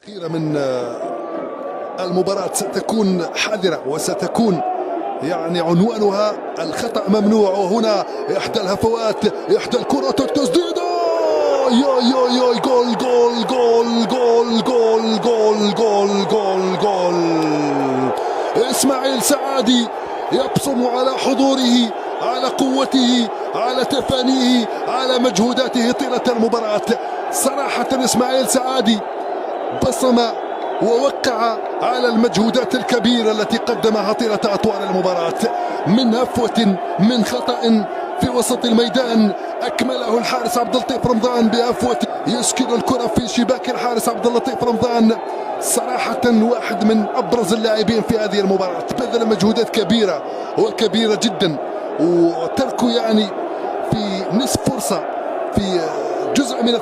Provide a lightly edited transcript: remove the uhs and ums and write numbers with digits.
الأخيرة من المباراة ستكون حذرة وستكون يعني عنوانها الخطأ ممنوع. وهنا إحدى الهفوات، إحدى الكرات التسديدة، يا جول جول جول جول جول جول جول جول جول. إسماعيل سعادي يبصم على حضوره، على قوته، على تفانيه، على مجهوداته طيلة المباراة. صراحة إسماعيل سعادي بصم ووقع على المجهودات الكبيرة التي قدمها طيلة أطوال المباراة، من هفوة، من خطأ في وسط الميدان أكمله الحارس عبد اللطيف رمضان بهفوة يسكن الكرة في شباك الحارس عبد اللطيف رمضان. صراحة واحد من أبرز اللاعبين في هذه المباراة، بذل مجهودات كبيرة وكبيرة جدا، وتركه يعني في نصف فرصة في جزء من